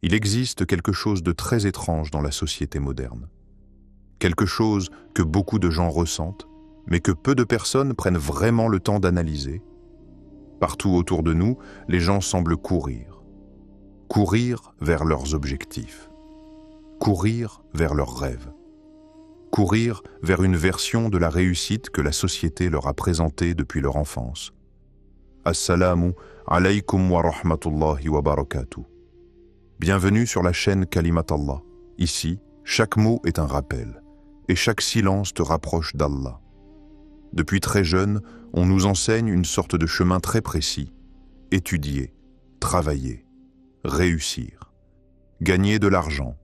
Il existe quelque chose de très étrange dans la société moderne. Quelque chose que beaucoup de gens ressentent, mais que peu de personnes prennent vraiment le temps d'analyser. Partout autour de nous, les gens semblent courir. Courir vers leurs objectifs. Courir vers leurs rêves. Courir vers une version de la réussite que la société leur a présentée depuis leur enfance. Assalamu alaykum wa rahmatullahi wa barakatuh. Bienvenue sur la chaîne Kalimat Allah. Ici, chaque mot est un rappel, et chaque silence te rapproche d'Allah. Depuis très jeune, on nous enseigne une sorte de chemin très précis. Étudier, travailler, réussir, gagner de l'argent,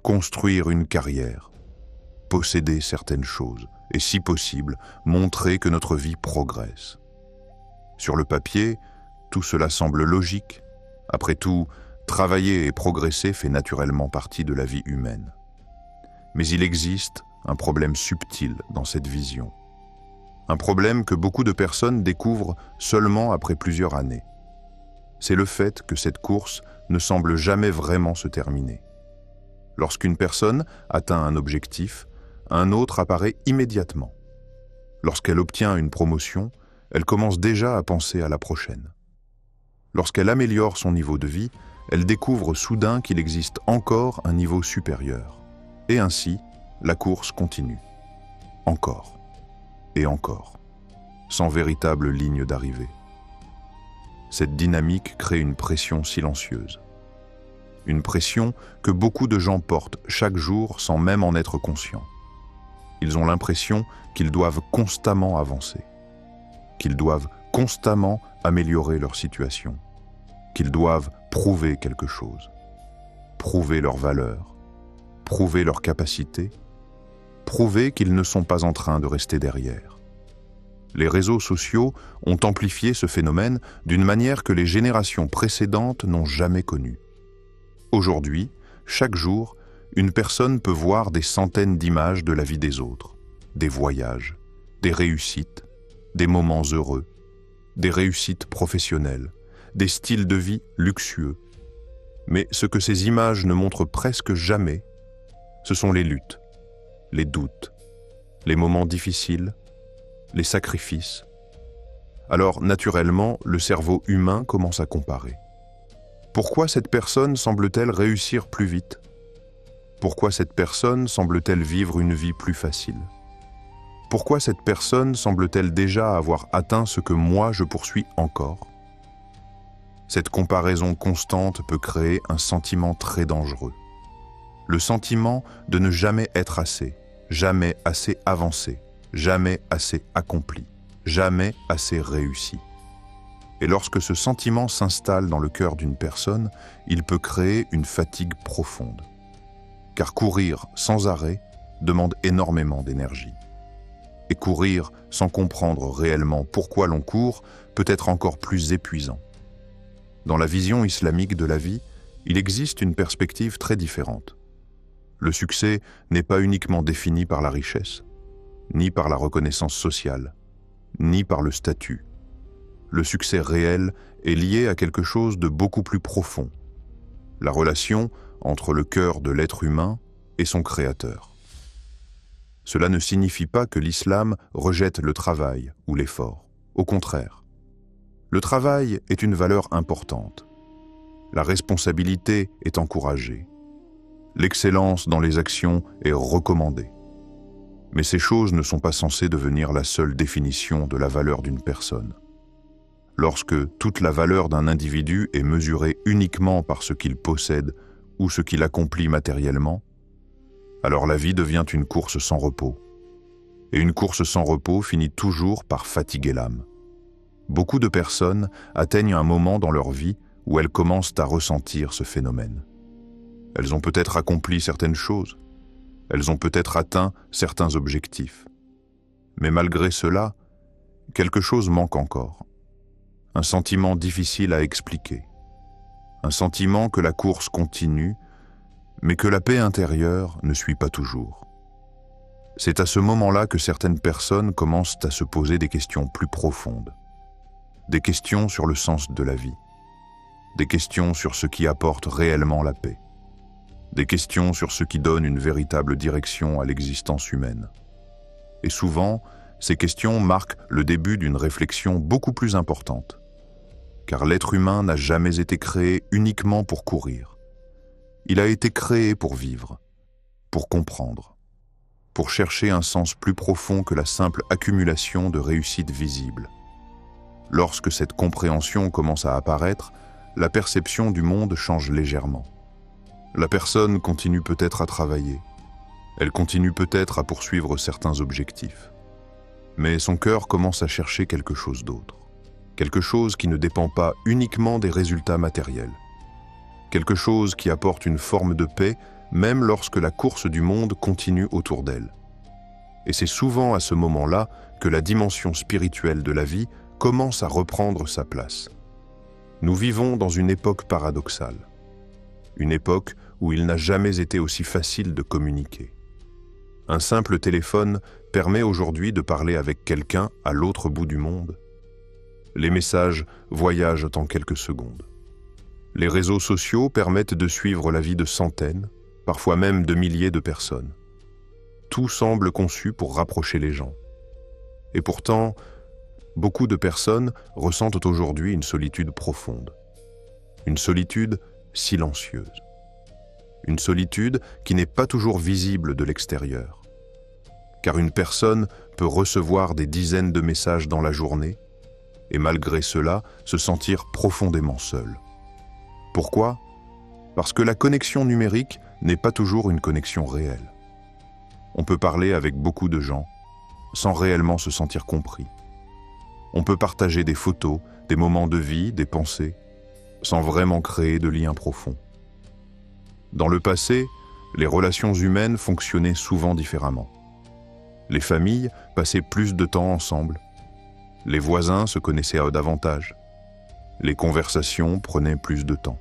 construire une carrière, posséder certaines choses, et si possible, montrer que notre vie progresse. Sur le papier, tout cela semble logique. Après tout, travailler et progresser fait naturellement partie de la vie humaine. Mais il existe un problème subtil dans cette vision. Un problème que beaucoup de personnes découvrent seulement après plusieurs années. C'est le fait que cette course ne semble jamais vraiment se terminer. Lorsqu'une personne atteint un objectif, un autre apparaît immédiatement. Lorsqu'elle obtient une promotion, elle commence déjà à penser à la prochaine. Lorsqu'elle améliore son niveau de vie, elle découvre soudain qu'il existe encore un niveau supérieur. Et ainsi, la course continue. Encore. Et encore. Sans véritable ligne d'arrivée. Cette dynamique crée une pression silencieuse. Une pression que beaucoup de gens portent chaque jour sans même en être conscients. Ils ont l'impression qu'ils doivent constamment avancer. Qu'ils doivent constamment améliorer leur situation. Qu'ils doivent prouver quelque chose. Prouver leur valeur. Prouver leur capacité. Prouver qu'ils ne sont pas en train de rester derrière. Les réseaux sociaux ont amplifié ce phénomène d'une manière que les générations précédentes n'ont jamais connue. Aujourd'hui, chaque jour, une personne peut voir des centaines d'images de la vie des autres, des voyages, des réussites, des moments heureux, des réussites professionnelles, des styles de vie luxueux. Mais ce que ces images ne montrent presque jamais, ce sont les luttes, les doutes, les moments difficiles, les sacrifices. Alors, naturellement, le cerveau humain commence à comparer. Pourquoi cette personne semble-t-elle réussir plus vite? Pourquoi cette personne semble-t-elle vivre une vie plus facile? Pourquoi cette personne semble-t-elle déjà avoir atteint ce que moi je poursuis encore? Cette comparaison constante peut créer un sentiment très dangereux. Le sentiment de ne jamais être assez, jamais assez avancé, jamais assez accompli, jamais assez réussi. Et lorsque ce sentiment s'installe dans le cœur d'une personne, il peut créer une fatigue profonde. Car courir sans arrêt demande énormément d'énergie. Et courir sans comprendre réellement pourquoi l'on court peut être encore plus épuisant. Dans la vision islamique de la vie, il existe une perspective très différente. Le succès n'est pas uniquement défini par la richesse, ni par la reconnaissance sociale, ni par le statut. Le succès réel est lié à quelque chose de beaucoup plus profond, la relation entre le cœur de l'être humain et son créateur. Cela ne signifie pas que l'islam rejette le travail ou l'effort. Au contraire, le travail est une valeur importante. La responsabilité est encouragée. L'excellence dans les actions est recommandée. Mais ces choses ne sont pas censées devenir la seule définition de la valeur d'une personne. Lorsque toute la valeur d'un individu est mesurée uniquement par ce qu'il possède ou ce qu'il accomplit matériellement, alors la vie devient une course sans repos. Et une course sans repos finit toujours par fatiguer l'âme. Beaucoup de personnes atteignent un moment dans leur vie où elles commencent à ressentir ce phénomène. Elles ont peut-être accompli certaines choses, elles ont peut-être atteint certains objectifs. Mais malgré cela, quelque chose manque encore. Un sentiment difficile à expliquer. Un sentiment que la course continue, mais que la paix intérieure ne suit pas toujours. C'est à ce moment-là que certaines personnes commencent à se poser des questions plus profondes. Des questions sur le sens de la vie. des questions sur ce qui apporte réellement la paix, des questions sur ce qui donne une véritable direction à l'existence humaine. Et souvent, ces questions marquent le début d'une réflexion beaucoup plus importante, car l'être humain n'a jamais été créé uniquement pour courir. Il a été créé pour vivre, pour comprendre, pour chercher un sens plus profond que la simple accumulation de réussites visibles. Lorsque cette compréhension commence à apparaître, la perception du monde change légèrement. La personne continue peut-être à travailler, elle continue peut-être à poursuivre certains objectifs, mais son cœur commence à chercher quelque chose d'autre, quelque chose qui ne dépend pas uniquement des résultats matériels, quelque chose qui apporte une forme de paix même lorsque la course du monde continue autour d'elle. Et c'est souvent à ce moment-là que la dimension spirituelle de la vie commence à reprendre sa place. Nous vivons dans une époque paradoxale, une époque où il n'a jamais été aussi facile de communiquer. Un simple téléphone permet aujourd'hui de parler avec quelqu'un à l'autre bout du monde. Les messages voyagent en quelques secondes. Les réseaux sociaux permettent de suivre la vie de centaines, parfois même de milliers de personnes. Tout semble conçu pour rapprocher les gens. Et pourtant, beaucoup de personnes ressentent aujourd'hui une solitude profonde, une solitude silencieuse, une solitude qui n'est pas toujours visible de l'extérieur. Car une personne peut recevoir des dizaines de messages dans la journée et malgré cela se sentir profondément seule. Pourquoi ? Parce que la connexion numérique n'est pas toujours une connexion réelle. On peut parler avec beaucoup de gens sans réellement se sentir compris. On peut partager des photos, des moments de vie, des pensées, sans vraiment créer de liens profonds. Dans le passé, les relations humaines fonctionnaient souvent différemment. Les familles passaient plus de temps ensemble. Les voisins se connaissaient davantage. Les conversations prenaient plus de temps.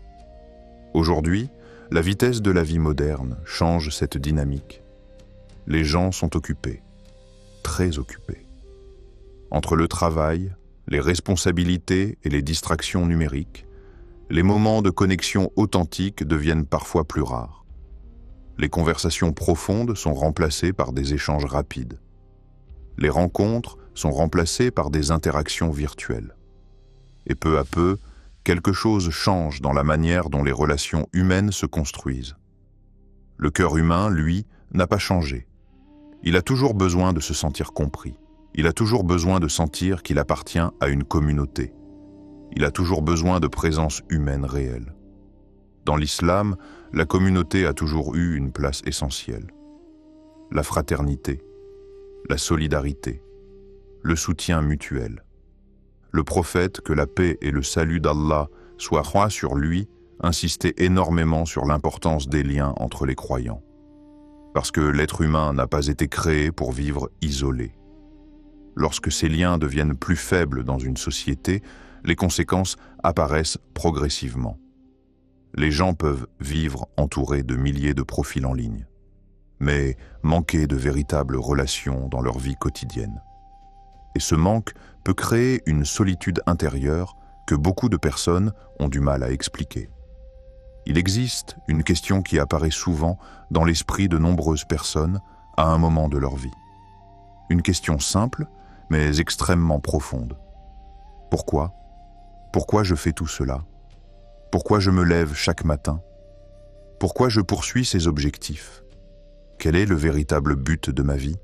Aujourd'hui, la vitesse de la vie moderne change cette dynamique. Les gens sont occupés, très occupés. Entre le travail, les responsabilités et les distractions numériques, les moments de connexion authentique deviennent parfois plus rares. Les conversations profondes sont remplacées par des échanges rapides. Les rencontres sont remplacées par des interactions virtuelles. Et peu à peu, quelque chose change dans la manière dont les relations humaines se construisent. Le cœur humain, lui, n'a pas changé. Il a toujours besoin de se sentir compris. Il a toujours besoin de sentir qu'il appartient à une communauté. Il a toujours besoin de présence humaine réelle. Dans l'islam, la communauté a toujours eu une place essentielle. La fraternité, la solidarité, le soutien mutuel. Le prophète, que la paix et le salut d'Allah soient rois sur lui, insistait énormément sur l'importance des liens entre les croyants. Parce que l'être humain n'a pas été créé pour vivre isolé. Lorsque ces liens deviennent plus faibles dans une société, les conséquences apparaissent progressivement. Les gens peuvent vivre entourés de milliers de profils en ligne, mais manquer de véritables relations dans leur vie quotidienne. Et ce manque peut créer une solitude intérieure que beaucoup de personnes ont du mal à expliquer. Il existe une question qui apparaît souvent dans l'esprit de nombreuses personnes à un moment de leur vie. Une question simple, mais extrêmement profonde. Pourquoi ? Pourquoi je fais tout cela ? Pourquoi je me lève chaque matin ? Pourquoi je poursuis ces objectifs ? Quel est le véritable but de ma vie ?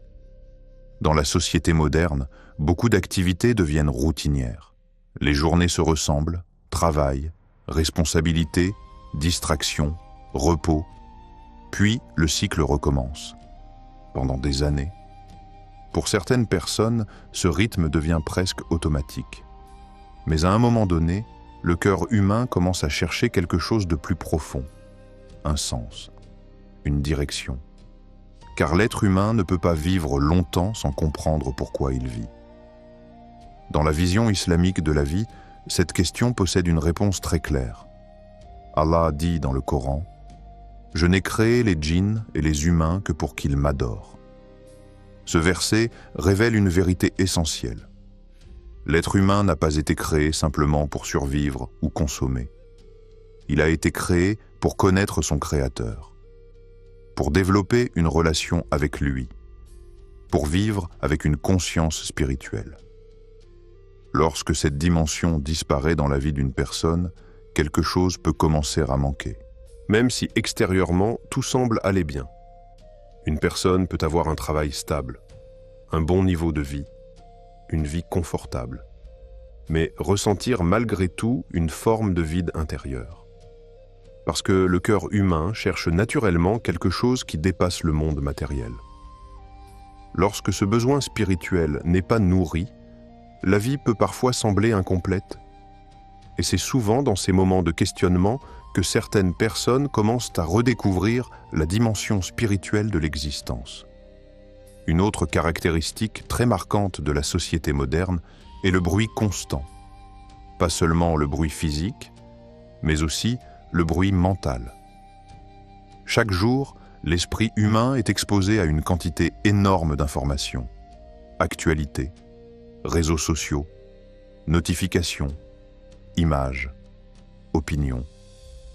Dans la société moderne, beaucoup d'activités deviennent routinières. Les journées se ressemblent, travail, responsabilité, distraction, repos, puis le cycle recommence. Pendant des années. Pour certaines personnes, ce rythme devient presque automatique. Mais à un moment donné, le cœur humain commence à chercher quelque chose de plus profond, un sens, une direction. Car l'être humain ne peut pas vivre longtemps sans comprendre pourquoi il vit. Dans la vision islamique de la vie, cette question possède une réponse très claire. Allah dit dans le Coran « Je n'ai créé les djinns et les humains que pour qu'ils m'adorent ». Ce verset révèle une vérité essentielle. L'être humain n'a pas été créé simplement pour survivre ou consommer. Il a été créé pour connaître son Créateur, pour développer une relation avec lui, pour vivre avec une conscience spirituelle. Lorsque cette dimension disparaît dans la vie d'une personne, quelque chose peut commencer à manquer. Même si extérieurement tout semble aller bien. Une personne peut avoir un travail stable, un bon niveau de vie, une vie confortable, mais ressentir malgré tout une forme de vide intérieur. Parce que le cœur humain cherche naturellement quelque chose qui dépasse le monde matériel. Lorsque ce besoin spirituel n'est pas nourri, la vie peut parfois sembler incomplète. Et c'est souvent dans ces moments de questionnement que certaines personnes commencent à redécouvrir la dimension spirituelle de l'existence. Une autre caractéristique très marquante de la société moderne est le bruit constant. Pas seulement le bruit physique, mais aussi le bruit mental. Chaque jour, l'esprit humain est exposé à une quantité énorme d'informations. Actualités, réseaux sociaux, notifications, images, opinions,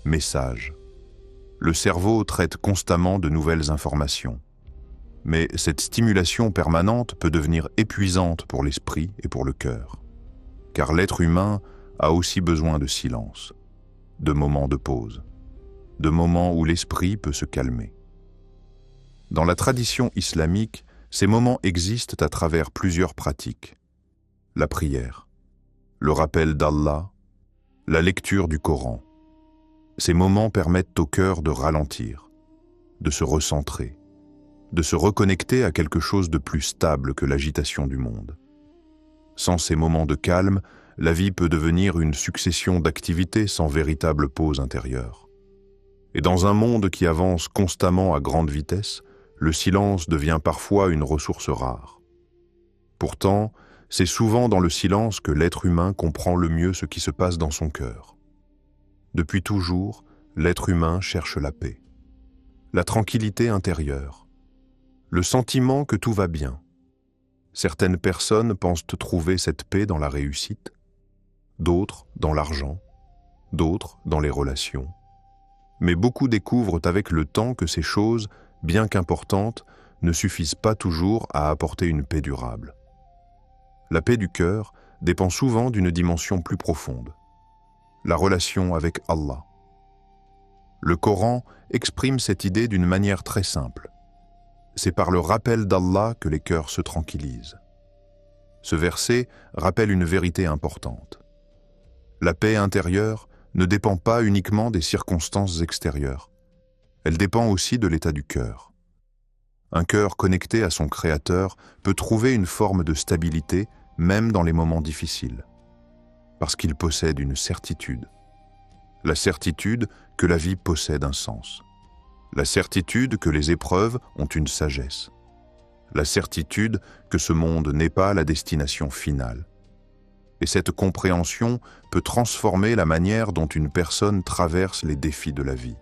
messages. Le cerveau traite constamment de nouvelles informations. Mais cette stimulation permanente peut devenir épuisante pour l'esprit et pour le cœur. Car l'être humain a aussi besoin de silence, de moments de pause, de moments où l'esprit peut se calmer. Dans la tradition islamique, ces moments existent à travers plusieurs pratiques. La prière, le rappel d'Allah, la lecture du Coran. Ces moments permettent au cœur de ralentir, de se recentrer, de se reconnecter à quelque chose de plus stable que l'agitation du monde. Sans ces moments de calme, la vie peut devenir une succession d'activités sans véritable pause intérieure. Et dans un monde qui avance constamment à grande vitesse, le silence devient parfois une ressource rare. Pourtant, c'est souvent dans le silence que l'être humain comprend le mieux ce qui se passe dans son cœur. Depuis toujours, l'être humain cherche la paix, la tranquillité intérieure, le sentiment que tout va bien. Certaines personnes pensent trouver cette paix dans la réussite, d'autres dans l'argent, d'autres dans les relations. Mais beaucoup découvrent avec le temps que ces choses, bien qu'importantes, ne suffisent pas toujours à apporter une paix durable. La paix du cœur dépend souvent d'une dimension plus profonde, la relation avec Allah. Le Coran exprime cette idée d'une manière très simple. C'est par le rappel d'Allah que les cœurs se tranquillisent. Ce verset rappelle une vérité importante. La paix intérieure ne dépend pas uniquement des circonstances extérieures. Elle dépend aussi de l'état du cœur. Un cœur connecté à son Créateur peut trouver une forme de stabilité même dans les moments difficiles, parce qu'il possède une certitude. La certitude que la vie possède un sens. La certitude que les épreuves ont une sagesse. La certitude que ce monde n'est pas la destination finale. Et cette compréhension peut transformer la manière dont une personne traverse les défis de la vie.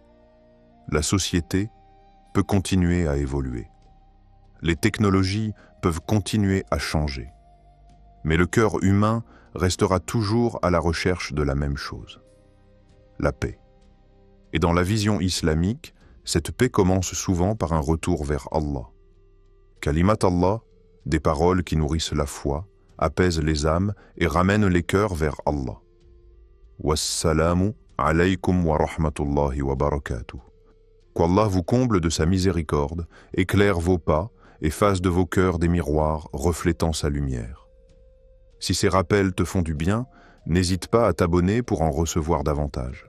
La société peut continuer à évoluer. Les technologies peuvent continuer à changer. Mais le cœur humain restera toujours à la recherche de la même chose, la paix. Et dans la vision islamique, cette paix commence souvent par un retour vers Allah. Kalimat Allah, des paroles qui nourrissent la foi, apaisent les âmes et ramènent les cœurs vers Allah. Wassalamu alaykum wa rahmatullahi wa barakatuh. Qu'Allah vous comble de sa miséricorde, éclaire vos pas et fasse de vos cœurs des miroirs reflétant sa lumière. Si ces rappels te font du bien, n'hésite pas à t'abonner pour en recevoir davantage.